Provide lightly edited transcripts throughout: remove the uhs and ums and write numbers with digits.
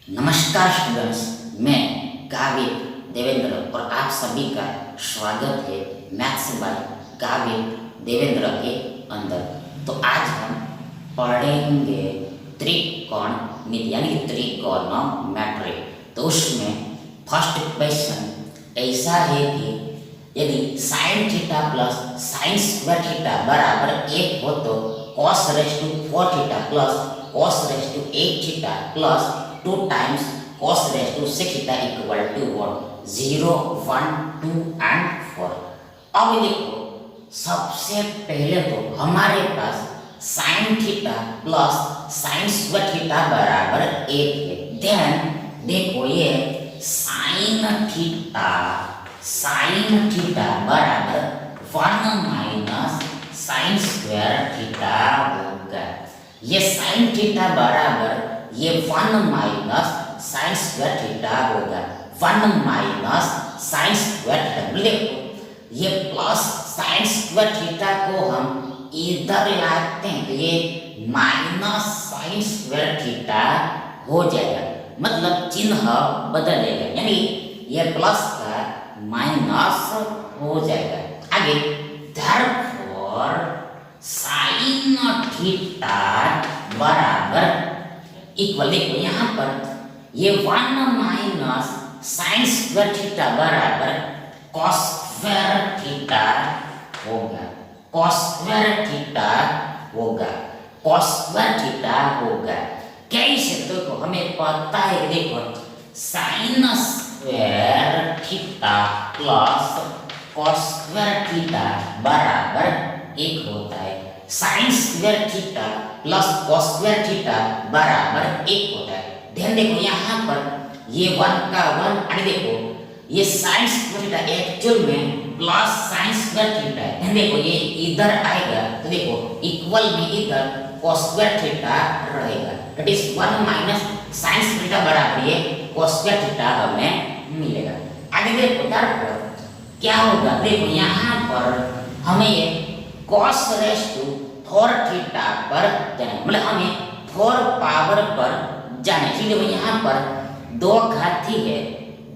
नमस्कार स्टूडेंट्स, मैं काव्य देवेंद्र और आप सभी का स्वागत है मैथ्स बाय काव्य देवेंद्र के अंदर। तो आज हम पढ़ेंगे त्रिकोणमिति यानी त्रिकोणमेट्री। तो उसमें फर्स्ट क्वेश्चन ऐसा है कि यदि sine theta plus sine square theta बराबर 1 हो तो cos raise to 4 theta plus cos raise to 8 theta plus 2 times cos raised to 6 theta equal to what? 0, 1, 2 and 4। अब देखो, सबसे पहले तो हमारे पास sin theta plus sin square theta बराबर 1 है। देन देखो ये sin थीटा बराबर 1 माइनस sin स्क्वायर थीटा होगा। ये sin थीटा बराबर ये 1 माइनस साइन स्क्वायर थीटा होगा। 1 माइनस साइन स्क्वायर थीटा, देखो ये प्लस साइन स्क्वायर थीटा को हम इधर लाते हैं तो ये माइनस साइन स्क्वायर थीटा हो जाएगा, मतलब चिन्ह बदलेगा, यानी ये प्लस का माइनस हो जाएगा। आगे therefore साइन थीटा बराबर इक्वल, देखो यहाँ पर ये 1 माइनस साइन स्क्वायर थीटा बराबर कॉस स्क्वायर थीटा होगा। कॉस स्क्वायर थीटा होगा, कॉस स्क्वायर थीटा होगा। कैसे? देखो हमें पता है, देखो sign square theta plus cos square theta बराबर 1 होता है। Sign square theta plus cos square theta बराबर 1 होता है। ध्यान देखो यहाँ पर ये 1 का 1, और देखो ये साइन स्क्वायर थीटा एक्चुअल में प्लस साइन स्क्वायर थीटा है। ध्यान देखो ये इधर आएगा तो देखो इक्वल में इधर कॉस स्क्वायर थीटा रहेगा। That is 1 minus sign square theta बराबर ये कॉस स्क्वायर थीटा हमें मिलेगा। आगे देखो तब क्या होगा, देखो यहाँ पर हमें ये कॉस रेज़ टू 4 थीटा पर जाना, मतलब हमें 4 पावर पर जाना है। इसलिए यहाँ पर 2 घाती है,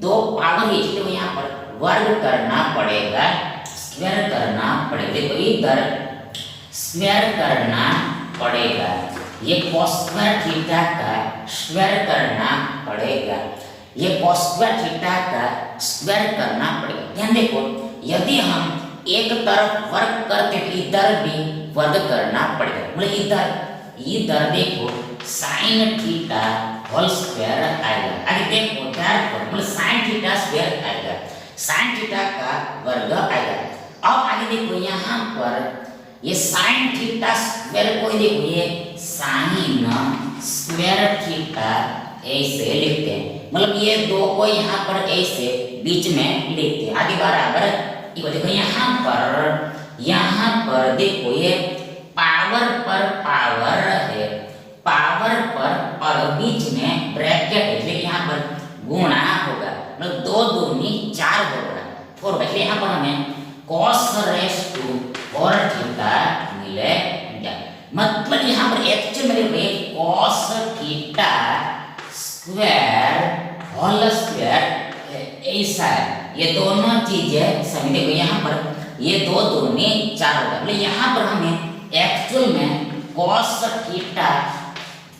2 पावर है, इसलिए यहाँ पर वर्ग करना पड़ेगा, स्क्वायर करना पड़ेगा। देखो इधर स्क्वायर करना पड़ेगा, ये cos स्क्वायर थीटा का स्क्वायर करना पड़ेगा, ये cos स्क्वायर थीटा का स्क्वायर करना पड़ेगा। ध्यान देखो यदि हम एक तरफ वर्ग करते तो इधर भी वर्ग करना पड़ेगा, मतलब इधर देखो साइन थीटा होल स्क्वायर आएगा। आगे देखो मतलब साइन थीटा स्क्वायर आएगा, साइन थीटा का वर्ग आएगा। अब आगे देखो यहाँ पर ये साइन थीटा स्क्वायर को देखो ये साइन स्क्वायर थीटा ऐसे लिखते हैं, मतलब ये 2 को यहाँ पर ऐसे बीच में लिखते हैं। आगे बराबर देखो यहाँ पर देखो ये पावर पर पावर है, पावर पर बीच में ब्रैकेट है, इसलिए यहाँ पर गुणा होगा, मतलब 2 दूनी 4 होगा 4 होगा। इसलिए यहाँ पर हमें cos रेज़ टू 4 थीटा मिलेगा, मतलब यहाँ पर एक्चुअल में देखो cos theta square whole square ऐसा है, ये दोनों चीजें सभी। देखो यहाँ पर ये 2 दूनी 4 होगा, मतलब यहाँ पर हमें एक्चुअल में cos थीटा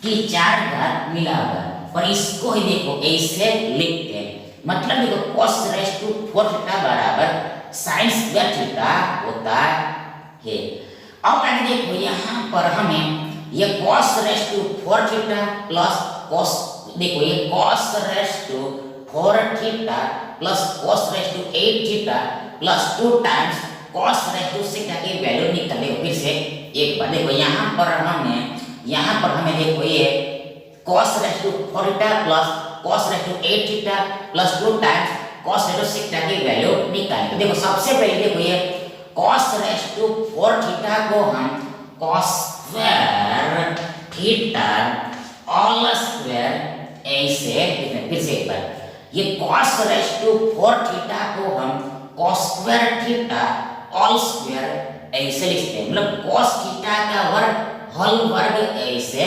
की 4 घात मिला होगा, और इसको ही देखो ऐसे लिखते हैं, मतलब देखो cos रेज़ टू 4 थीटा बराबर साइन स्क्वायर थीटा होता है। अब आगे देखो यहाँ पर हमें ये cos raise to 4 theta plus cos, देखो ये cos raise to 4 theta plus cos raise to 8 theta plus 2 times cos raise to 6 theta की वैल्यू निकालेंगे। फिर से एक बार देखो यहाँ पर हमें देखो ये cos raise to 4 theta plus cos raise to 8 theta plus 2 times cos raise to 6 theta की वैल्यू निकालेंगे। तो देखो सबसे पहले देखो ये cos रेज़ टू 4 थीटा को हम cos square theta all square ऐसे लिखते हैं। फिर से एक बार ये cos रेज़ टू 4 थीटा को हम cos square theta all square ऐसे लिखते हैं, मतलब cos थीटा का वर्ग होल वर्ग ऐसे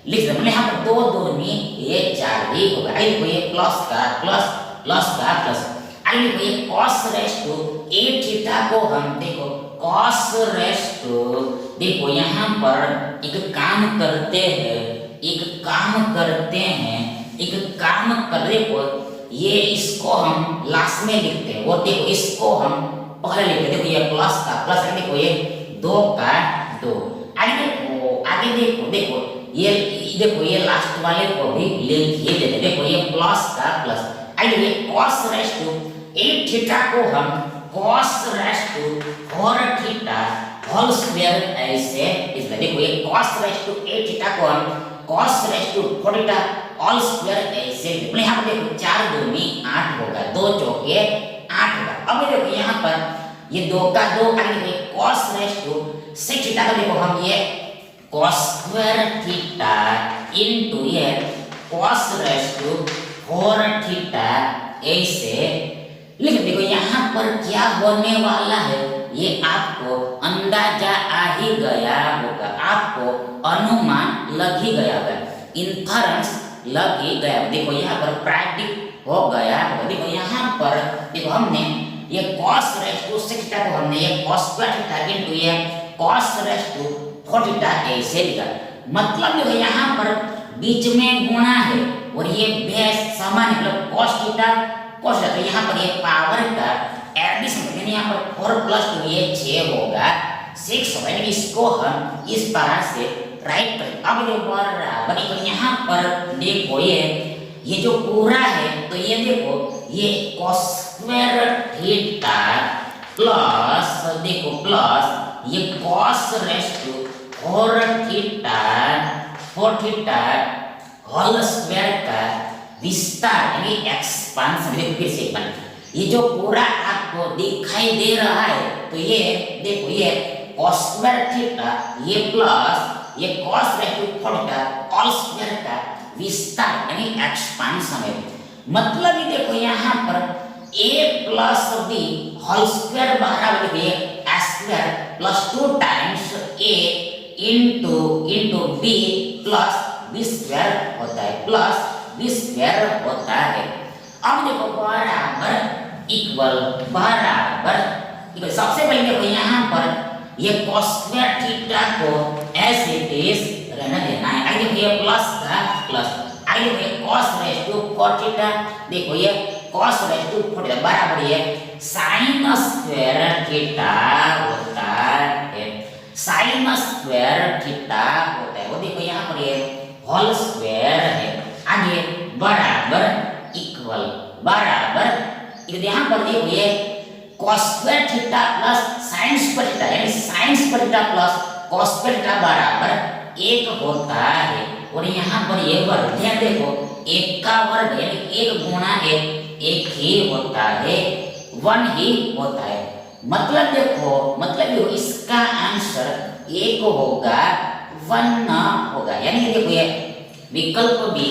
लिख दो, यहाँ पर दो दूनी ये चार ही होगा। आई देखो ये प्लस का प्लस प्लस का प्लस। आई देखो ये cos raise to A theta को हम देखो cos रेस टू, देखो यहाँ पर एक काम करते हैं, एक काम कर देखो ये इसको हम लास्ट में लिखते हैं, वो देखो इसको हम पहले लिखते हैं। देखो ये प्लस का प्लस, देखो ये दो का दो। आगे देखो देखो ये देखो ये लास्ट वाले को भी लिख देते। देखो ये प्लस का प्लस। आगे ये cos raise to A theta को हम cos raise to 4 theta whole square ऐसे इसलिए देखो ये cos raise to A theta को हम cos raise to 4 theta whole square ऐसे यहाँ पर देखो 4 दूनी 8 होगा, 2 चौके 8 होगा। अब देखो यहाँ पर ये 2 का 2, आगे देखो cos रेस टू 6 थीटा का देखो हम ये cos स्क्वायर थीटा इनटू ये cos रेस टू 4 थीटा ऐसे लिख। देखो यहाँ पर क्या होने वाला है ये आपको अंदाजा आ ही गया होगा, आपको अनुमान लग ही गया होगा, इन्फरेंस लग ही गया। देखो यहाँ पर प्रेडिक्ट हो गया होगा। देखो यहाँ पर देखो हमने ये cos रेस टू 6 थीटा को हमने ये cos स्क्वायर थीटा इनटू ये cos रेस टू 4 थीटा ऐसे लिखा। मतलब देखो यहाँ पर बीच में गुणा है और ये बेस समान मतलब cos थीटा cos थीटा। तो यहाँ पर ये पावर का एडिशन यानी यहाँ पर 4 प्लस 2 ये 6 होगा 6 होगा। यानी इसको हम इस तरह से राइट करें। अब जो बराबर तो यहाँ पर देखो ये जो पूरा है तो ये देखो ये cos स्क्वायर थीटा प्लस देखो प्लस ये cos raise to 4 theta whole square का विस्तार यानी एक्सपांशन। देखो फिर से ये जो पूरा आपको दिखाई दे रहा है तो ये देखो ये cos स्क्वायर थीटा ये प्लस ये cos raise to 4 theta whole square का विस्तार यानी एक्सपांशन है। मतलब ये देखो यहाँ पर a plus b whole square बराबर है a square plus 2 times a into b plus b square होता है प्लस b स्क्वायर होता है। अब देखो बराबर इक्वल सबसे पहले देखो यहाँ पर ये cos स्क्वायर थीटा को एज इट इज रहने देना है। आगे देखो ये प्लस का प्लस, आगे देखो ये cos रेस टू 4 थीटा, देखो ये cos रेस टू 4 थीटा बराबर ये sin स्क्वायर थीटा होता है, sin स्क्वायर थीटा होता है। वो देखो यहाँ पर ये होल स्क्वायर है। आगे बराबर इक्वल यहाँ पर देखो ये cos square theta plus sin square theta यानी sin square theta plus cos square theta बराबर 1 होता है। और यहाँ पर ये वर्ग ध्यान देखो 1 का वर्ग यानी 1 गुणा 1 ही होता है, 1 ही होता है। मतलब देखो इसका आंसर 1 होगा 1 होगा। यानी देखो ये विकल्प भी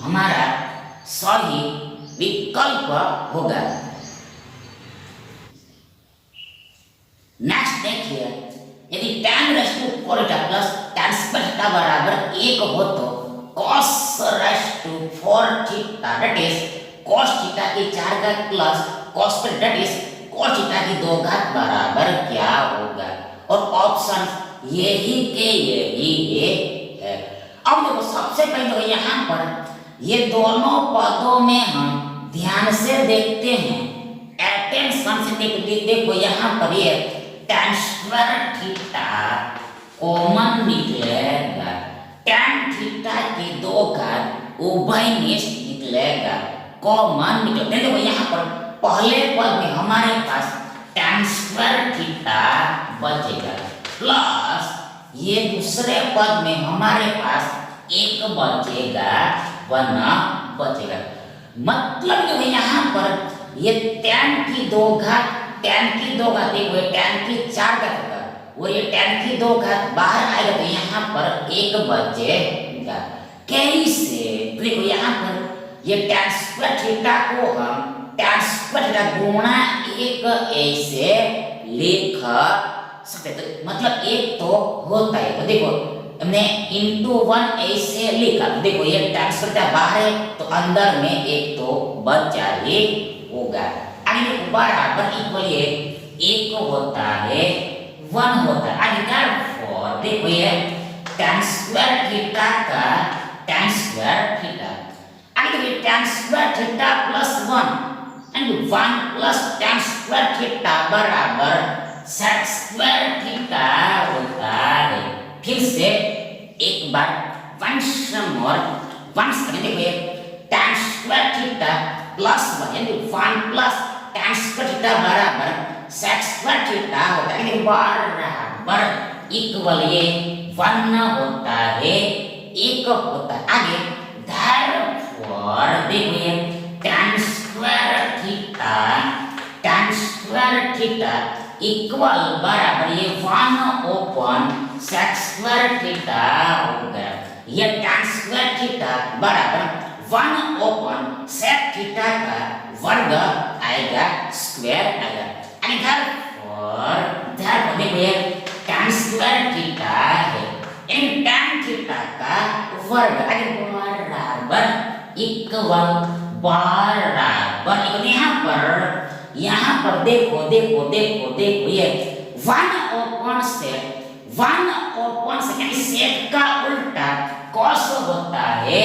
हमारा सही विकल्प होगा। नेक्स्ट देखिए यदि tan raise to 4 theta plus tan square theta बराबर 1 हो तो cos raise to 4 theta that is cos theta की 4 घात plus cos square that is cos theta की 2 घात बराबर क्या होगा। और ऑप्शन यही के यही है। अब देखो सबसे पहले तो यहाँ पर ये दोनों पदों में हम ध्यान से देखते हैं, अटेंशन से देखो यहाँ पर ये tan स्क्वायर थीटा कॉमन निकलेगा, tan थीटा की 2 घात उभयनिष्ठ निकलेगा, कॉमन निकलेगा। देखो यहाँ पर पहले पद में हमारे पास tan स्क्वायर थीटा बचेगा प्लस ये दूसरे पद में हमारे पास 1 बचेगा 1 बचेगा। मतलब जो है यहाँ पर ये tan की 2 घात देखो tan की 4 घात होगा और ये tan की 2 घात बाहर आएगा तो यहाँ पर 1 बचेगा। कैसे देखो यहाँ पर ये tan स्क्वायर थीटा को हम tan स्क्वायर थीटा गुणा 1 ऐसे लिख सकते। तो मतलब 1 तो होता है। तो देखो हमने into 1 ऐसे लिखा। देखो ये tan स्क्वायर थीटा बाहर है तो अंदर में एक तो बचा ही होगा। आगे देखो बराबर इक्वल ये एक होता है 1 होता है। आगे therefore देखो ये tan स्क्वायर थीटा का tan स्क्वायर थीटा, आगे देखिए tan square theta plus 1 and 1 plus tan square theta बराबर sec स्क्वायर थीटा होता है। फिर से एक बार once देखिए tan स्क्वायर थीटा प्लस 1 यानी 1 प्लस tan स्क्वायर थीटा बराबर sec स्क्वायर थीटा होता है। बराबर इक्वल ये 1 होता है, एक होता है। आगे therefore देखिए tan स्क्वायर थीटा इक्वल बराबर ये 1 ओपन sec स्क्वायर थीटा हो गया। ये tan स्क्वायर थीटा बराबर 1 ओपन sec थीटा का वर्ग आएगा, स्क्वायर आएगा। therefore देखिए tan स्क्वायर थीटा है इन tan थीटा का वर्ग बराबर इक्वल बराबर यहाँ पर देखो ये 1 ओपन से यानी सेक का उल्टा cos होता है,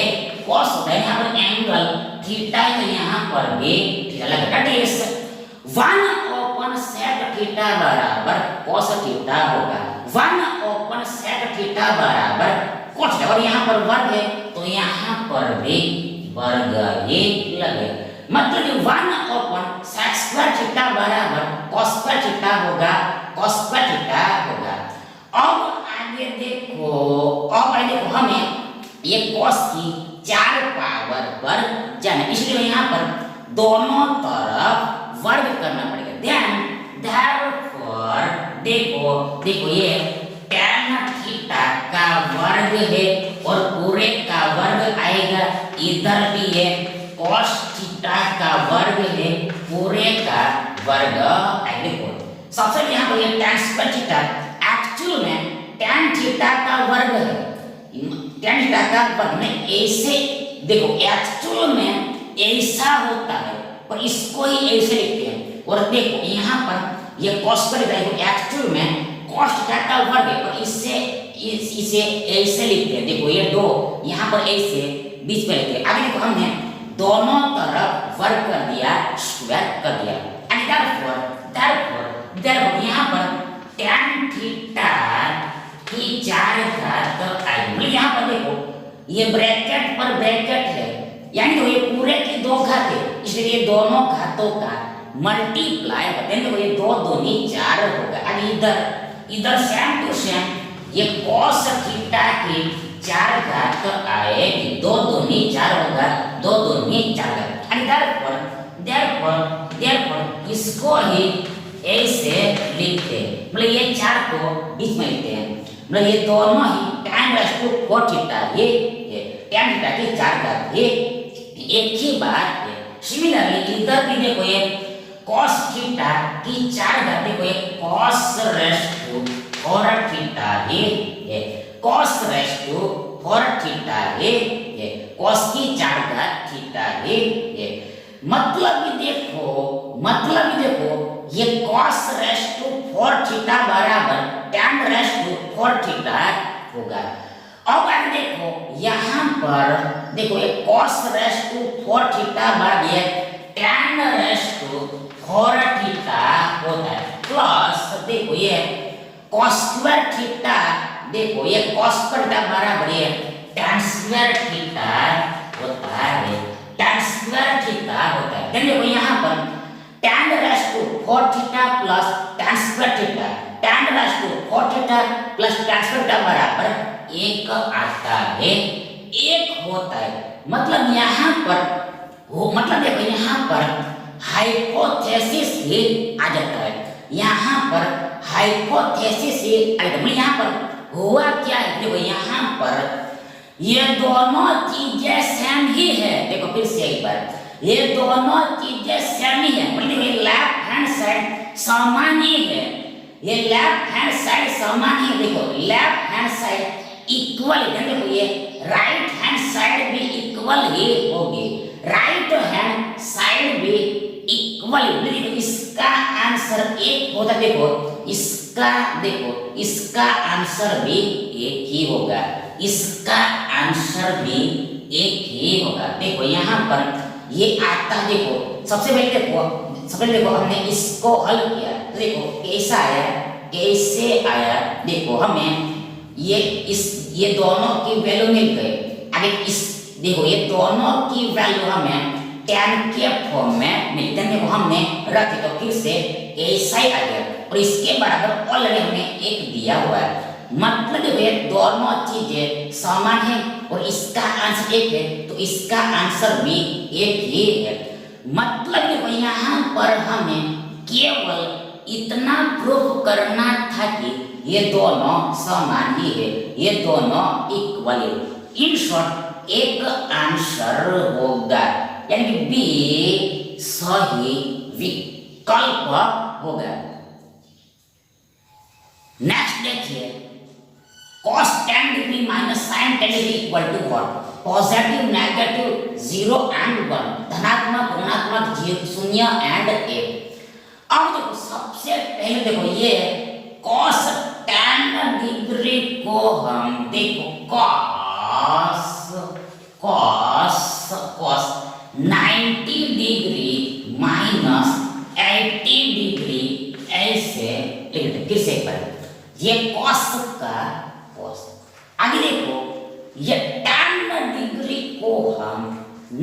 यहाँ पर एंगल थीटा है तो यहाँ पर भी थीटा लगेगा। 1 ओपन सेक थीटा बराबर cos थीटा होगा, 1 ओपन सेक थीटा बराबर cos थीटा, और यहाँ पर वर्ग है तो यहाँ पर भी वर्ग ही लगेगा। मतलब 1 ओपन sec स्क्वायर थीटा बराबर cos स्क्वायर थीटा होगा, cos स्क्वायर थीटा होगा। अब आगे देखो हमें ये cos की 4 पावर पर जाना, इसलिए यहाँ पर दोनों तरफ वर्ग करना पड़ेगा। therefore देखो ये tan थीटा का वर्ग है और पूरे का वर्ग आएगा, इधर भी है cos थीटा का वर्ग है, पूरे का वर्ग आएगा। सबसे यहाँ पर ये tan स्क्वायर थीटा एक्चुअल में tan थीटा का वर्ग है, tan थीटा का वर्ग में ऐसे देखो एक्चुअल में ऐसा होता है पर इसको ही ऐसे लिखते हैं। और देखो यहाँ पर ये cos स्क्वायर थीटा एक्चुअल में cos थीटा का वर्ग है पर इसे ऐसे लिखते हैं। देखो ये दो यहाँ पर ऐसे बीच में लिखते हैं। आगे देखो हमने दोनों तरफ वर्ग कर दिया, स्क्वायर कर दिया। therefore यहाँ पर tan थीटा की 4 घात आई। यहाँ पर देखो ये ब्रैकेट पर ब्रैकेट है, यानी तो ये पूरे की 2 घात है, इसलिए दोनों घातों का मल्टीप्लाई करते हैं। देखो ये 2 दूनी 4 होगा। अभी इधर सेम टू सेम ये cos थीटा की 4 घात आएगी, 2 दूनी 4 होगा, 2 दूनी 4 होगा। therefore इसको ही ऐसे लिखते हैं, मतलब ये 4 को बीच में लिखते हैं, मतलब ये दोनों ही tan रेज़ टू 4 थीटा ये tan थीटा की 4 घात ये एक ही बात है। सिमिलरली इधर भी देखो ये cos थीटा की 4 घात, देखो ये cos रेज़ टू 4 थीटा ये cos रेज़ टू 4 थीटा ये cos की 4 घात थीटा ये मतलब भी देखो ये cos रेज़ टू 4 थीटा बराबर tan रेज़ टू 4 थीटा होगा। अब आगे देखो यहाँ पर देखो ये cos रेज़ टू 4 थीटा बराबर tan रेज़ टू 4 थीटा होता है, प्लस देखो ये cos स्क्वायर थीटा, देखो ये cos स्क्वायर थीटा बराबर है tan स्क्वायर थीटा होता है, tan स्क्वायर थीटा होता है। देखो यहाँ पर tan raise to 4 theta plus tan square theta, tan raise to 4 theta plus tan square theta बराबर 1 आता है, 1 होता है। मतलब यहाँ पर देखो यहाँ पर हाइपोथेसिस ही आ जाता है, यहाँ पर हाइपोथेसिस ही आ जाता है। मतलब यहाँ पर हुआ क्या है, देखो यहाँ पर ये दोनों चीजें सेम ही है। देखो फिर से एक बार, ये दोनों चीजें सेम ही है, मतलब ये लेफ्ट हैंड साइड समान ही है, ये लेफ्ट हैंड साइड समान ही। देखो लेफ्ट हैंड साइड इक्वल, देखो ये राइट हैंड साइड भी इक्वल ही होगी, राइट हैंड साइड भी इक्वल। देखो इसका आंसर एक होता, देखो इसका आंसर भी एक ही होगा, इसका आंसर भी एक ही होगा। देखो यहाँ पर ये आता, देखो सबसे पहले देखो हमने इसको हल किया तो देखो कैसा आया, कैसे आया। देखो हमें ये दोनों की वैल्यू मिल गई। आगे इस देखो ये दोनों की वैल्यू हमें tan के फॉर्म में मिलते हैं। देखो हमने रखे तो फिर से ऐसा ही आ गया और इसके बराबर ऑलरेडी हमें एक दिया हुआ है, मतलब ये दोनों चीजें समान है और इसका आंसर एक है तो इसका आंसर भी एक ही है। मतलब देखो यहाँ पर हमें केवल इतना प्रूफ करना था कि ये दोनों समान ही है, ये दोनों इक्वल है। इन शॉर्ट एक आंसर होगा, यानी कि बी सही विकल्प होगा। नेक्स्ट देखिए, cos 10 degree minus sin 10 degree equal to what? Positive, negative, 0 and 1, धनात्मक, ऋणात्मक, 0 एंड 1। अब देखो सबसे पहले देखो ये cos 10 डिग्री को हम देखो cos 90 डिग्री माइनस 80 डिग्री ऐसे लिखते। फिर से एक बार ये cos का cos, आगे देखो ये tan डिग्री को हम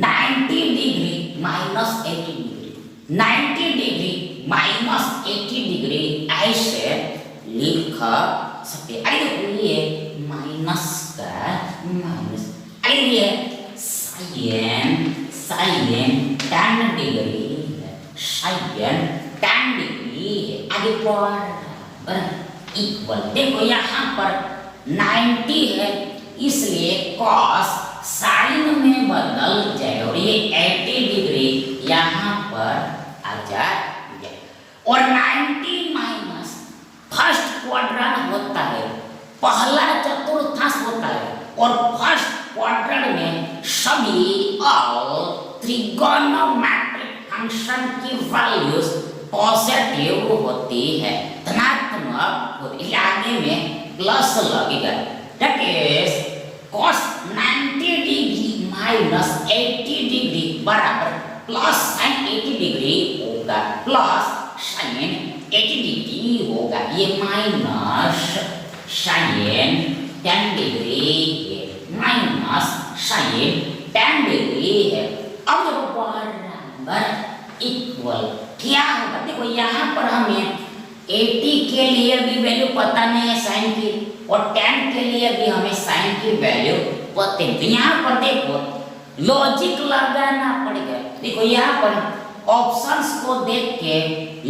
90 degree minus 80 degree, 90 degree minus 80 degree ऐसे लिख सकते। आगे देखो ये माइनस का माइनस, आगे ये sin tan degree, sin tan degree आगे पर इक्वल। देखो यहाँ पर 90 है इसलिए cos sin में बदल जाए और ये 80 डिग्री यहाँ पर आ जाए और 90 माइनस फर्स्ट क्वाड्रेंट होता है, पहला चतुर्थांश होता है और फर्स्ट क्वाड्रेंट में सभी त्रिगोनोमेट्रिक फंक्शन की वैल्यूज पॉजिटिव होती है, धनात्मक होती है, आगे में प्लस लगेगा। That is cos 90 degree minus 80 degree बराबर प्लस sin 80 डिग्री होगा, प्लस sin 80 डिग्री होगा। ये माइनस sin 10 डिग्री है, माइनस sin 10 डिग्री है। अब देखो बराबर इक्वल क्या होगा? देखो यहाँ पर हमें 80 के लिए भी वैल्यू पता नहीं है साइन की और 10 के लिए भी हमें साइन की वैल्यू पता है। तो यहाँ पर देखो लॉजिक लगाना पड़ेगा। देखो यहाँ पर ऑप्शंस को देख के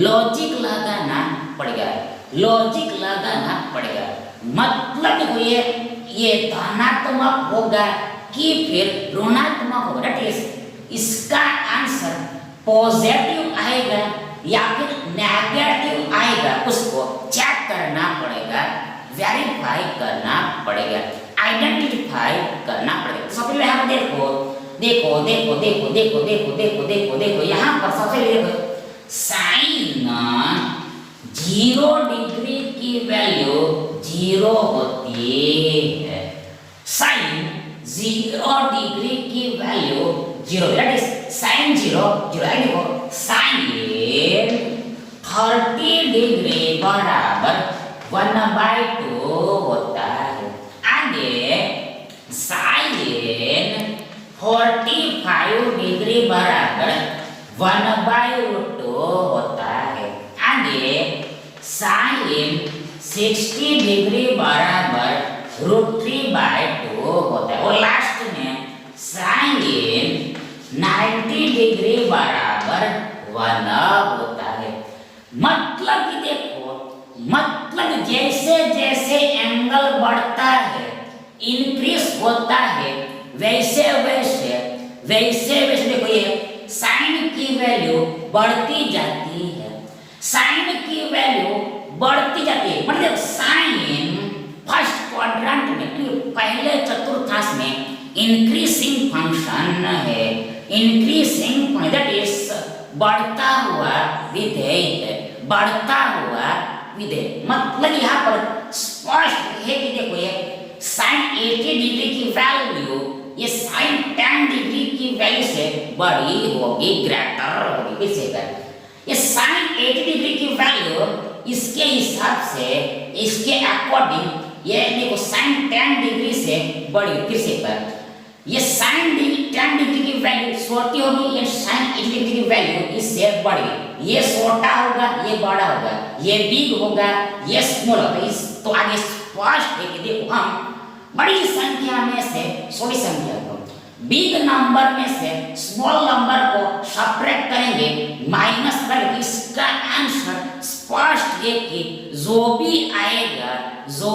लॉजिक लगाना पड़ेगा, लॉजिक लगाना पड़ेगा। मतलब देखो ये धनात्मक होगा कि फिर ऋणात्मक होगा, दैट इज इसका आंसर पॉजिटिव आएगा या फिर नेगेटिव आएगा, उसको चेक करना पड़ेगा, वेरीफाई करना पड़ेगा, आइडेंटिफाई करना पड़ेगा। सबसे पहले हम देखो यहाँ पर सबसे पहले देखो साइन 0 डिग्री की वैल्यू 0 होती है, साइन 0 डिग्री की वैल्यू 0, दैट इज साइन 0 देखो साइन 30 डिग्री बराबर 1/2 होता है। आगे साइन 45 डिग्री बराबर 1/2 होता है। आगे साइन 60 डिग्री बराबर √3/2 होता है और लास्ट में साइन 90 डिग्री बराबर 1 होता है। मतलब कि देखो, मतलब जैसे जैसे एंगल बढ़ता है, इंक्रीज होता है, वैसे वैसे देखो ये साइन की वैल्यू बढ़ती जाती है, साइन की वैल्यू बढ़ती जाती है। मतलब साइन फर्स्ट क्वाड्रेंट में, पहले चतुर्थांश में इंक्रीजिंग फंक्शन है, इंक्रीजिंग दैट इज बढ़ता हुआ विधेय है, बढ़ता हुआ विधेय। मतलब यहाँ पर स्पष्ट है कि देखो ये sin 80 डिग्री की वैल्यू ये sin 10 डिग्री की वैल्यू से बड़ी होगी, ग्रेटर होगी। किससे कर ये sin 80 डिग्री की वैल्यू इसके हिसाब से, इसके अकॉर्डिंग ये देखो sin 10 डिग्री से बड़ी। फिर से कर ये sin 10 डिग्री की वैल्यू छोटी होगी, ये sin 80 डिग्री की वैल्यू इससे बड़ी। ये छोटा होगा, ये बड़ा होगा, ये बिग होगा, ये स्मॉल होगा। इस तो आगे स्पष्ट है कि देखो हम बड़ी संख्या में से छोटी संख्या को, बिग नंबर में से स्मॉल नंबर को सब्ट्रैक्ट करेंगे, माइनस करके इसका आंसर स्पष्ट है कि जो भी आएगा वो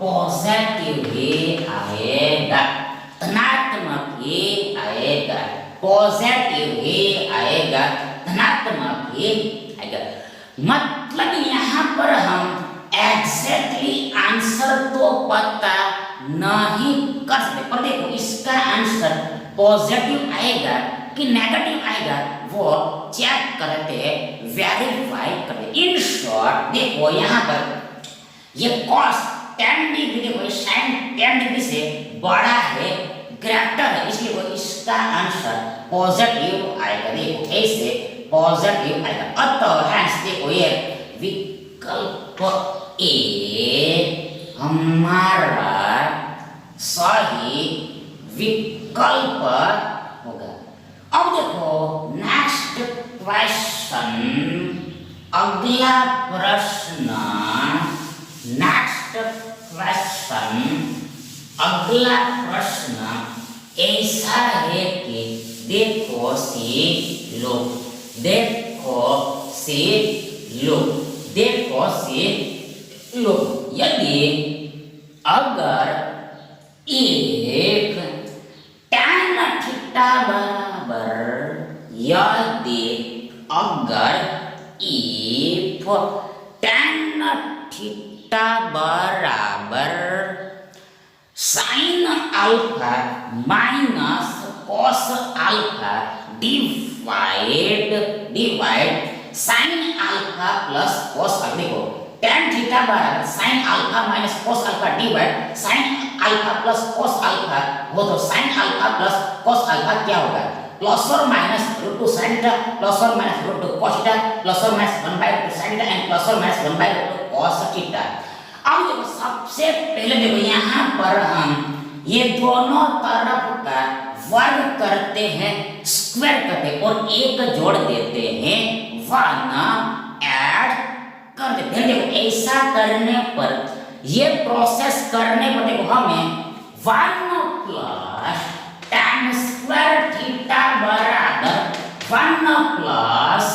पॉजिटिव ही आएगा, धनात्मक ही आएगा, पॉजिटिव ही आएगा, धनात्मक ही आएगा। मतलब यहाँ पर हम एग्जैक्टली आंसर तो पता नहीं कर सकते, पर देखो इसका आंसर पॉजिटिव आएगा कि नेगेटिव आएगा वो चेक करते, वेरीफाई करते। इन शॉर्ट देखो यहाँ पर ये cos 10 डिग्री देखो sin 10 डिग्री से बड़ा है, ग्रेटर है, इसलिए वो इसका आंसर पॉजिटिव आएगा। देखो ऐसे पॉजिटिव आएगा। अतः हैंस देखो ये विकल्प ए हमारा सही विकल्प होगा। अब देखो नेक्स्ट क्वेश्चन, अगला प्रश्न, नेक्स्ट क्वेश्चन, अगला प्रश्न ऐसा है कि देखो सी लो, देखो सी लो, देखो सी लो। यदि अगर एक tan थीटा बराबर, यदि अगर इफ tan थीटा बराबर sin alpha minus cos alpha divide sin alpha plus cos alpha. देखो tan थीटा बराबर sin alpha minus cos alpha divide sin alpha plus cos alpha हो तो sin alpha plus cos alpha क्या होगा? Plus और minus root two sin theta plus और minus root two cos theta plus और minus 1/2 sin theta and plus और minus 1/2 cos theta. अब देखो सबसे पहले देखो यहाँ पर हम ये दोनों तरफ का वर्ग करते हैं, स्क्वायर करते हैं और एक जोड़ देते हैं, 1 ऐड कर देते हैं। देखो ऐसा करने पर, ये प्रोसेस करने पर देखो हमें 1 प्लस tan स्क्वायर थीटा बराबर 1 plus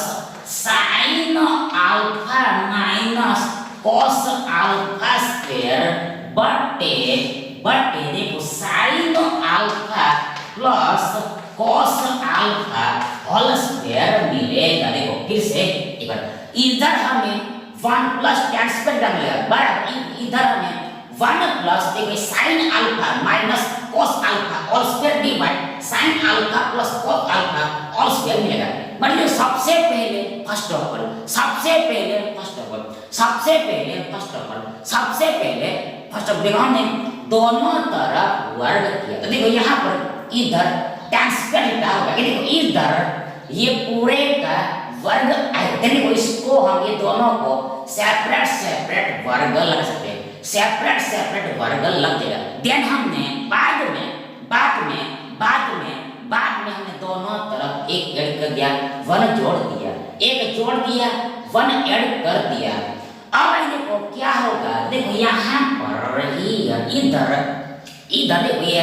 sin alpha minus cos alpha square बटे देखो sin alpha plus cos alpha whole square मिलेगा। देखो फिर से एक बार इधर हमें 1 प्लस tan स्क्वायर मिलेगा बराबर इधर हमें 1 प्लस देखो sin alpha minus cos alpha whole square divide sin alpha plus cos alpha whole square मिलेगा। मतलब सबसे पहले फर्स्ट ऑफ ऑल देखो हमने दोनों तरफ वर्ग किया तो देखो यहाँ पर इधर tan स्क्वायर थीटा होगा, देखो इधर ये पूरे का वर्ग आएगा। देखो इसको हम ये दोनों को सेपरेट वर्ग लग सकते हैं, सेपरेट वर्ग लग जाएगा। देन हमने बाद में हमने दोनों तरफ एक ऐड कर दिया, 1 जोड़ दिया, एक जोड़ दिया, 1 ऐड कर दिया। अब देखो क्या होगा, देखो यहाँ पर ही इधर देखो ये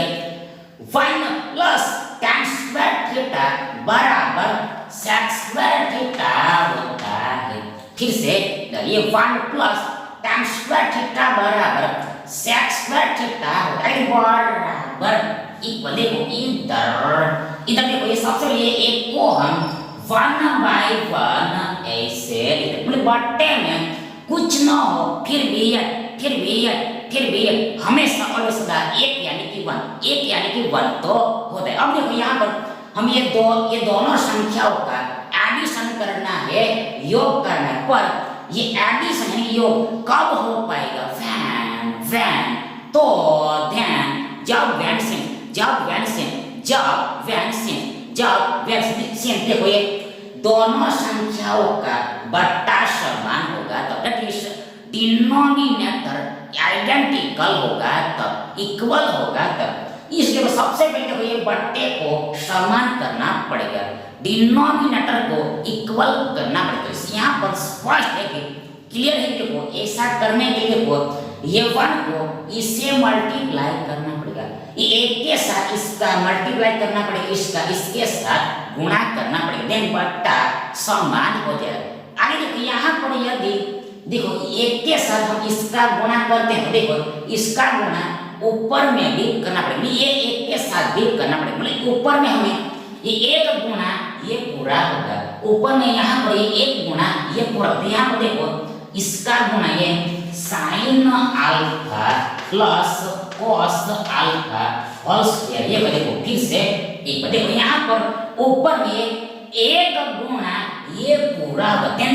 1 प्लस tan स्क्वायर थीटा बराबर sec स्क्वायर थीटा होता है। फिर से ये 1 प्लस tan स्क्वायर थीटा बराबर sec स्क्वायर थीटा होता है बराबर इक्वल। देखो इधर देखो ये सबसे लिए एक को हम 1/1 ऐसे मतलब बट्टे में कुछ ना हो फिर भी फिर भी हमेशा और सदा एक यानी कि 1 तो होता है। अब देखो यहाँ पर हम ये दोनों संख्याओं का एडिशन करना है, योग करना है, पर ये एडिशन है योग कब हो पाएगा? व्हेन तो देन जब देखो ये दोनों संख्याओं का बट्टा समान होगा तब, दैट इज डिनोमिनेटर आइडेंटिकल होगा तब, इक्वल होगा तब। इसलिए सबसे पहले देखो ये बट्टे को समान करना पड़ेगा, डिनोमिनेटर को इक्वल करना पड़ेगा। यहाँ पर स्पष्ट है कि क्लियर है। देखो ऐसा करने के लिए ये 1 को इससे मल्टीप्लाई करना पड़ेगा, ये 1 के साथ इसका मल्टीप्लाई करना पड़ेगा, इसका इसके साथ गुणा करना पड़ेगा, देन बट्टा समान हो जाएगा। आगे देखो यहाँ पर यदि देखो 1 के साथ हम इसका गुणा करते हैं तो देखो इसका गुणा ऊपर में भी करना पड़ेगा, ये 1 के साथ भी करना पड़ेगा, मतलब ऊपर में हमें ये 1 गुणा ये पूरा होगा, ऊपर में यहाँ पर ये 1 गुणा ये पूरा। तो यहाँ पर देखो इसका गुणा ये sine alpha plus cos alpha whole square, ये देखो फिर से एक बार देखो यहाँ पर ऊपर में 1 गुणा ये पूरा होगा,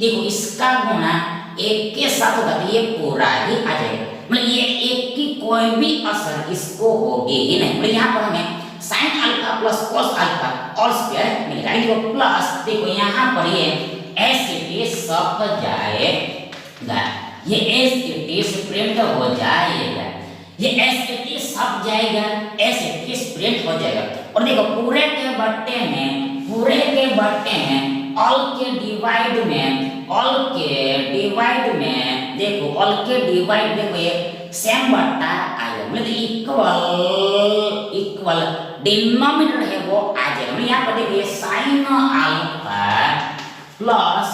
देखो इसका गुणा 1 के साथ होगा तो ये पूरा ही आ जाएगा, मतलब ये 1 की कोई भी असर इसको होगी ही नहीं। मतलब यहाँ पर हमें sine alpha plus cos alpha whole square मिलेगा। देखो प्लस देखो यहाँ पर ये एस इट सब जाएगा, ये एस इट प्रिंट हो जाएगा, ये एस इट सब जाएगा, एस इट प्रिंट हो जाएगा। और देखो पूरे के बट्टे में ऑल के डिवाइड में देखो ऑल के डिवाइड देखो ये सेम बट्टा आएगा, मतलब इक्वल डिनोमिनेटर है वो आ जाएगा। मतलब यहाँ पर देखिए sine alpha plus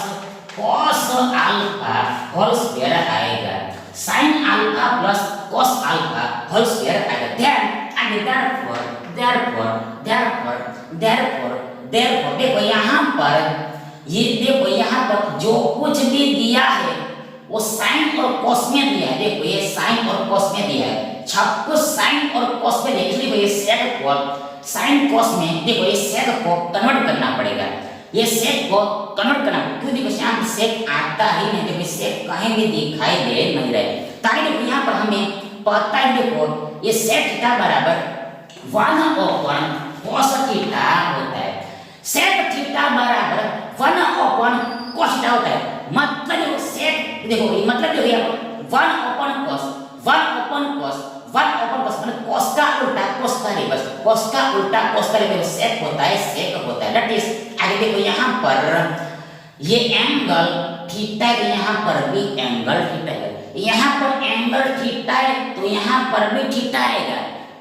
cos alpha whole square आएगा, sine alpha plus cos alpha whole square आएगा। therefore देखो यहाँ पर जो कुछ भी दिया है वो साइन और कॉस में दिया है, देखो ये साइन और कॉस में दिया है, सब कुछ साइन और कॉस में दिया, इसलिए ये सेक को साइन कॉस में देखो ये सेक को कन्वर्ट करना पड़ेगा, ये सेक को कन्वर्ट करना, क्यों देखो यहाँ सेक आता ही नहीं, देखो सेक कहीं भी दिखाई दे नहीं रहे। ताकि देखो यहाँ पर हमें पता है देखो ये सेक थीटा बराबर 1/cos थीटा होता है, सेक थीटा बराबर 1/cos थीटा होता है। मतलब देखो सेक देखो मतलब देखो यहाँ 1/cos मतलब cos का उल्टा cos का रिवर्स, cos का उल्टा cos का रिवर्स सेक होता है। दैट इज आगे देखो यहाँ पर ये एंगल थीटा है, यहाँ पर भी एंगल थीटा है, यहाँ पर एंगल थीटा है तो यहाँ पर भी थीटा आएगा,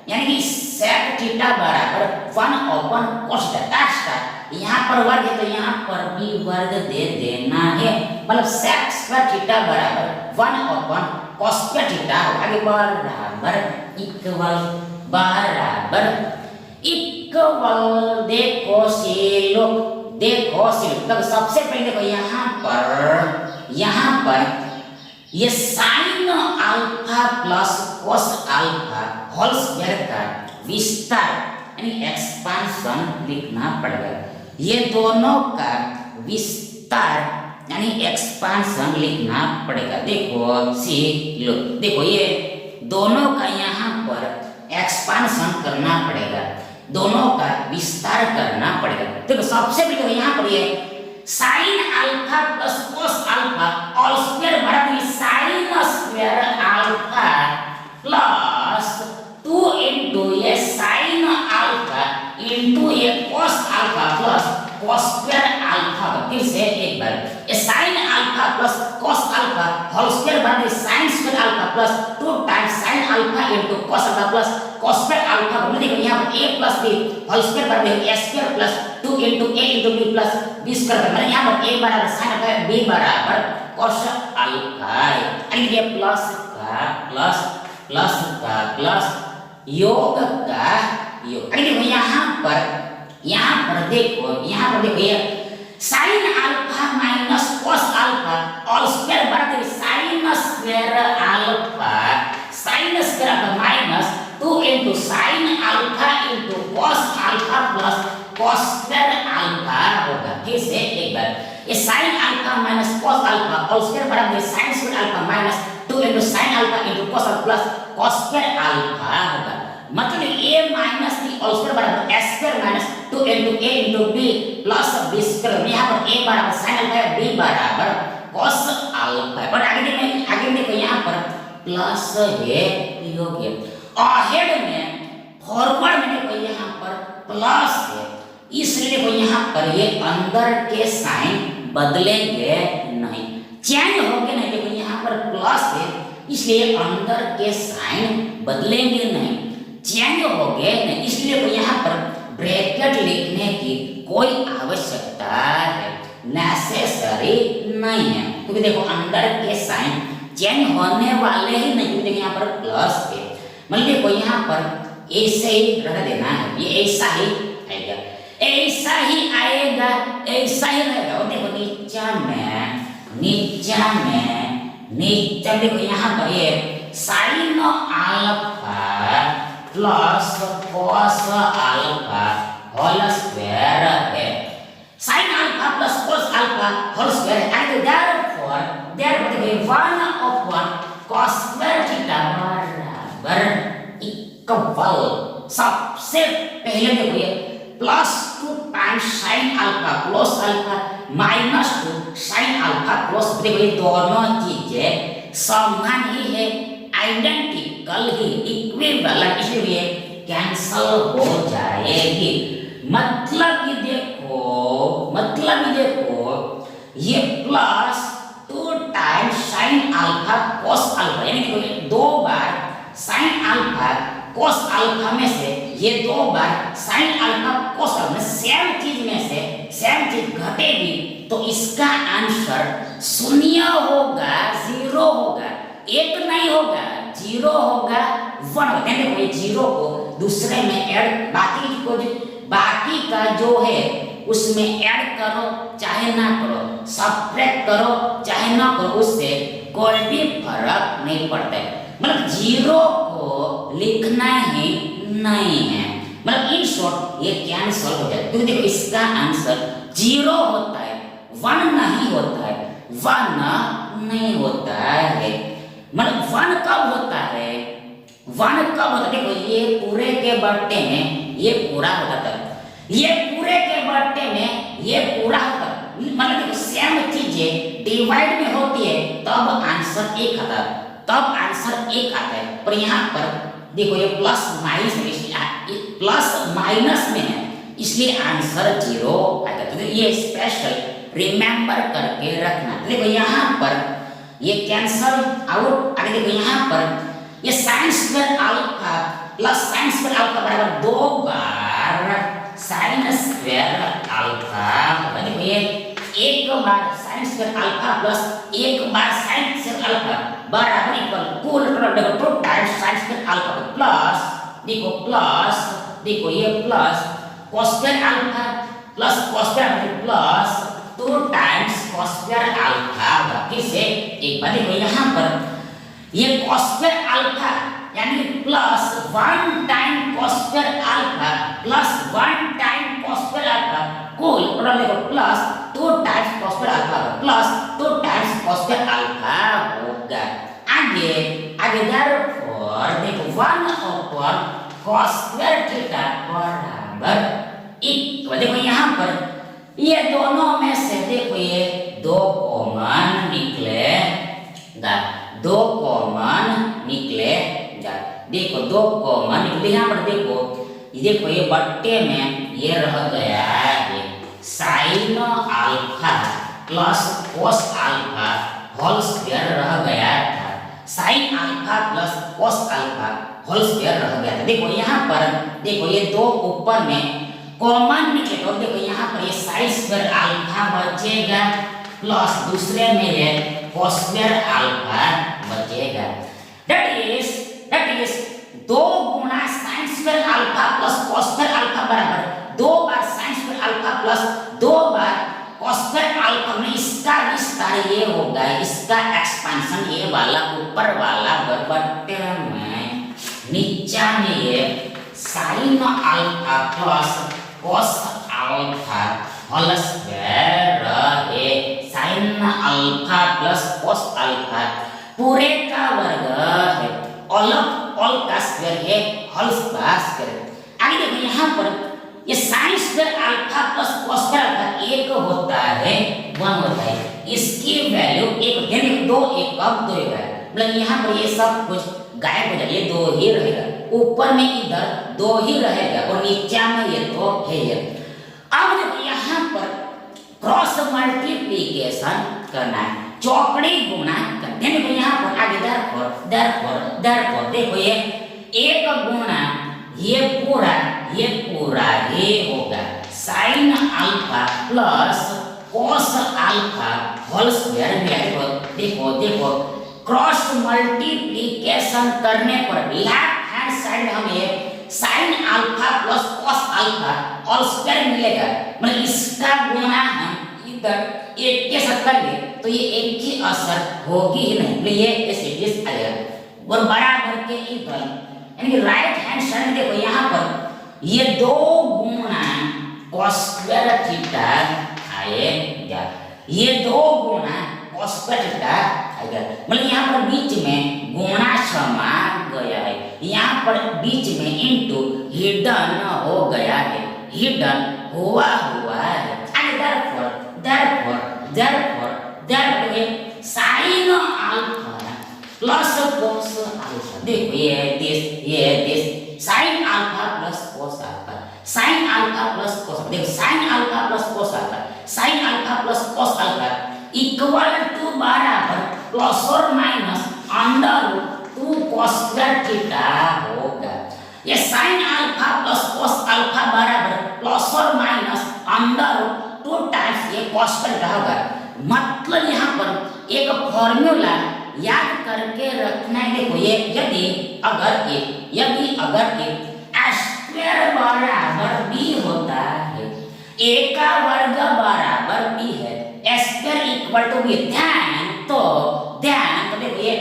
यानी कि सेक थीटा बराबर 1/cos थीटा। यहाँ पर वर्ग है तो यहाँ पर भी वर्ग दे देना है, मतलब सेक स्क्वायर थीटा बराबर 1/cos स्क्वायर थीटा आगे बराबर इक्वल देखो सिलो तब सबसे पहले देखो यहाँ पर ये sine alpha plus cos alpha whole square का विस्तार यानी एक्सपांशन लिखना पड़ेगा, ये दोनों का विस्तार यानी एक्सपांशन लिखना पड़ेगा। देखो ये दोनों का यहाँ पर एक्सपांशन करना पड़ेगा, दोनों का विस्तार करना पड़ेगा। देखो सबसे पहले यहाँ पर ये sine alpha plus cos alpha whole square बराबर sine square alpha plus 2 into ये साइन अल्फा इनटू ये cos alpha plus cos square alpha. फिर से एक बार ये sine alpha plus cos alpha whole square बराबर sine square alpha plus 2 times sine alpha into cos alpha plus cos square alpha. देखो यहाँ पर a plus b whole square बराबर a square plus 2 into a into b plus b square, मतलब यहाँ पर a बराबर sine alpha b बराबर cos alpha, यानी ये प्लस का प्लस योग का योग। देखो यहाँ पर देखो ये sine alpha minus cos alpha whole square बराबर sine square alpha into sine alpha into cos alpha plus cos square alpha होगा। फिर से एक बार, ये sine alpha minus cos alpha whole square बराबर sine square alpha minus 2 into sine alpha into cos alpha plus cos square alpha होगा। मतलब a minus b whole square बराबर s square minus 2 into a into b plus b square. यहाँ पर a बराबर sine alpha है, b बराबर cos alpha है। और आगे देखो यहाँ पर प्लस है, ये हो गया। अहेड में फॉरवर्ड में देखो यहाँ पर प्लस है, इसलिए देखो यहाँ पर ये अंदर के साइन बदलेंगे नहीं, चेंज होंगे नहीं। देखो यहाँ पर प्लस है, इसलिए अंदर के साइन बदलेंगे नहीं, चेंज होंगे नहीं, इसलिए यहाँ पर ब्रैकेट लिखने की कोई आवश्यकता है नेसेसरी नहीं है, क्योंकि देखो अंदर के साइन चेंज होने वाले ही नहीं, क्योंकि यहाँ पर प्लस है। मतलब देखो यहाँ पर ऐसे ही रख देना है, ये ऐसा ही आएगा, ऐसा ही आएगा, ऐसा ही रहेगा। और देखो नीचे देखो यहाँ पर ये sine alpha plus cos alpha whole square है, sine alpha plus cos alpha whole square and therefore 1/1 cos square theta बराबर इक्वल, सबसे पहले देखो ये plus 2 times sine alpha plus alpha minus 2 sine alpha plus, देखो ये दोनों चीजें समान ही है, आइडेंटिकल ही, इक्विवेलेंट, इसलिए कैंसल हो जाएगी। मतलब ये देखो ये plus 2 times sine alpha cos alpha, यानी कि 2 बार साइन अल्फा cos अल्फा में से ये 2 बार साइन अल्फा cos अल्फा में सेम चीज में से सेम चीज घटेगी, तो इसका आंसर शून्य होगा, 0 होगा, 1 नहीं होगा, 0 होगा, 1 होगा। देखो ये 0 को दूसरे में ऐड, बाकी का जो है उसमें ऐड करो चाहे ना करो, सब्ट्रैक्ट करो चाहे ना करो, उससे कोई भी फर्क नहीं पड़ता है। मतलब 0 को लिखना ही नहीं है, मतलब इन शॉर्ट ये कैंसल हो जाए, क्योंकि देखो इसका आंसर 0 होता है, 1 नहीं होता है, 1 नहीं होता है। मतलब 1 कब होता है, 1 कब होता है, देखो ये पूरे के बट्टे में ये पूरा होता था, ये पूरे के बट्टे में ये पूरा होता, मतलब देखो सेम चीजें डिवाइड में होती है तब आंसर 1 आता है, तब आंसर 1 आता है। पर यहाँ पर देखो ये प्लस माइनस में, प्लस माइनस में है, इसलिए आंसर 0 आएगा। तो ये स्पेशल रिमेंबर करके रखना। देखो यहाँ पर ये कैंसल आउट, आगे देखो यहाँ पर ये sign square alpha plus sine square alpha बराबर 2 बार साइन स्क्वायर अल्फा, देखो ये 1 बार साइन स्क्वायर अल्फा प्लस 1 बार साइन स्क्वायर अल्फा बराबर इक्वल कुल देखो 2 times sign square alpha plus देखो ये plus cos square alpha plus cos square plus 2 times cos square alpha. फिर से एक बार देखो यहाँ पर ये cos स्क्वायर अल्फा यानी plus 1 time cos square alpha plus 1 time cos square alpha कुल टोटल देखो plus 2 times cos square alpha plus 2 times cos square alpha होगा। आगे therefore देखो 1/cos स्क्वायर थीटा बराबर इक्वल, देखो यहाँ पर ये दोनों में से देखो ये 2 कॉमन निकलेगा, 2 कॉमन निकलेगा, देखो 2 कॉमन निकले। यहाँ पर देखो ये बट्टे में ये रह गया है sine alpha plus cos alpha whole square रह गया था, sine alpha plus cos alpha whole square रह गया था। देखो यहाँ पर देखो ये 2 ऊपर में कॉमन निकले, और देखो यहाँ पर ये साइन स्क्वायर अल्फा बचेगा प्लस दूसरे में ये cos स्क्वायर अल्फा बचेगा। That is 2 Guna sign square alpha plus cos square alpha बराबर 2 बार साइन स्क्वायर अल्फा प्लस 2 बार cos स्क्वायर अल्फा में इसका विस्तार ये होगा, इसका एक्सपेंशन ये वाला ऊपर वाला बट्टे में नीचा में ये sine alpha plus cos alpha whole square रहे sine alpha plus cos alpha पूरे का वर्ग है ऑल का स्क्वायर है होल का स्क्वायर। आगे देखो यहाँ पर ये sign square alpha plus cos square alpha एक होता है 1 होता है, इसकी वैल्यू एक यानी 2 एक कम 2 है, मतलब यहाँ पर ये सब कुछ गायब हो जाए, ये 2 ही रहेगा, ऊपर में इधर 2 ही रहेगा और नीचे में ये तो है ये। अब देखो यहाँ पर क्रॉस मल्टीप्लिकेशन करना है, चौकड़ी गुणा करना है। देखो यहाँ पर आगे दरफोर देखो ये एक गुणा ये पूरा ही होगा sine alpha plus cos alpha whole square में। देखो क्रॉस मल्टीप्लिकेशन करने पर लेफ्ट हैंड साइड हमें sine alpha plus cos alpha whole square मिलेगा, मतलब इसका गुणा हम इधर एक के साथ करेंगे तो ये एक की असर होगी ही नहीं, मतलब ये एसिडिस आएगा और बराबर के इधर यानी कि राइट हैंड साइड में देखो यहाँ पर ये 2 गुणा कॉस स्क्वायर थीटा आएगा, ये 2 गुणा कॉस स्क्वायर थीटा आएगा, मतलब यहाँ पर बीच में गुणा समा गया है, यहाँ पर बीच में इनटू हिडन हो गया है, हिडन हुआ है। therefore sine alpha plus cos alpha देखो ये this sine alpha plus cos alpha sine alpha plus cos देखो sine alpha plus cos alpha sine alpha plus cos alpha equal to बराबर plus और minus under root 2 cos square theta होगा। ये sine alpha plus cos alpha बराबर plus और minus under root 2 times ये cos square होगा। मतलब यहाँ पर एक फॉर्मूला याद करके रखना है। देखो ये यदि अगर एक स्क्वायर बराबर b होता है, a का वर्ग बराबर b है, स्क्वायर इक्वल टू b, ध्यान तो देखो ये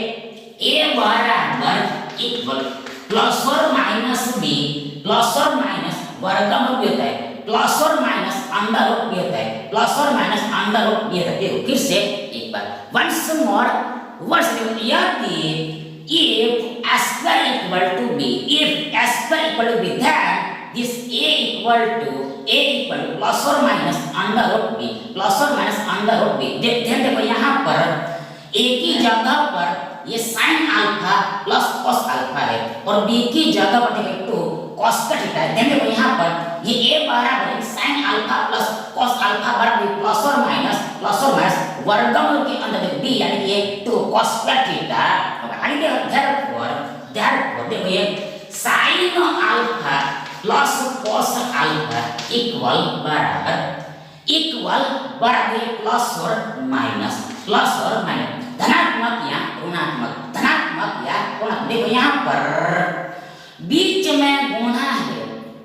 a बराबर इक्वल प्लस और माइनस b प्लस और माइनस वर्गमूल भी होता है, प्लस और माइनस अंडर रूट भी होता है, प्लस और माइनस अंडर रूट भी होता है। देखो फिर से एक बार वंस मोर यदि if square equal to b, if square equal to b, then this a equal to plus or minus under root b, plus or minus under root b। देखो यहाँ पर a की जगह पर ये sin alpha plus cos alpha है और b की जगह पर देखो 2 cos का थीटा है। देखो यहाँ पर ये a बराबर sin alpha plus cos alpha बराबर प्लस और माइनस वर्गमूल के अंदर देखो b यानी कि ये 2 cos का थीटा। आगे देखो therefore देखो ये sin alpha plus cos alpha equal बराबर प्लस और माइनस धनात्मक या ऋणात्मक देखो यहाँ पर बीच में गुणा है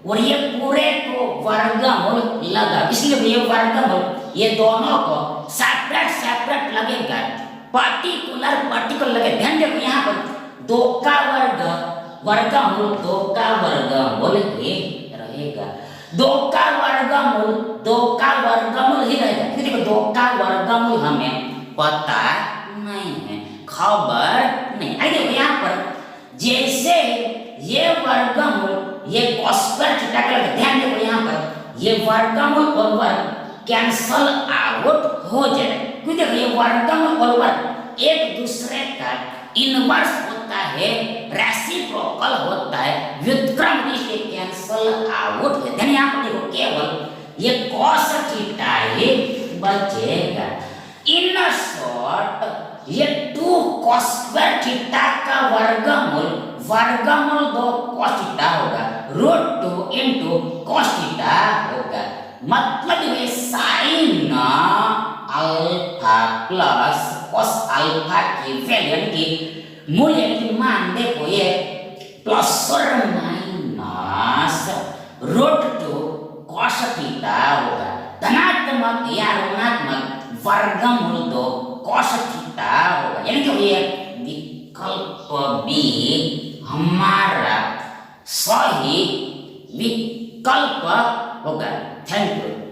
और ये पूरे को वर्गमूल लगा, इसलिए ये वर्गमूल ये दोनों को सेपरेट लगेगा, पर्टिकुलर लगे। ध्यान देखो यहाँ पर 2 का वर्गमूल 2 का वर्गमूल ही रहेगा, 2 का वर्गमूल ही रहेगा। फिर देखो 2 का वर्गमूल हमें पता नहीं है, खबर नहीं। आइए देखो यहाँ पर जैसे ये वर्गमूल ये cos स्क्वायर थीटा का ध्यान देखो यहाँ पर ये वर्गमूल और वर्ग कैंसल आउट हो जाए, क्योंकि देखो ये वर्गमूल और वर्ग एक दूसरे का इनवर्स होता है, रेसिप्रोकल होता है, व्युत्क्रम, इसलिए कैंसल आउट है। ध्यान यहाँ पर देखो केवल ये cos थीटा ही बचेगा। इन शॉर्ट ये 2 cos स्क्वायर थीटा का वर्गमूल 2 cos थीटा होगा, √2 into cos थीटा होगा। मतलब ये sin alpha plus cos alpha की वैल्यू यानी कि मूल्य यानी कि मान देखो ये प्लस और माइनस √2 cos थीटा होगा, धनात्मक या ऋणात्मक वर्गमूल 2 cos थीटा होगा। यानी कि ये विकल्प बी हमारा सही विकल्प होगा। Thank you.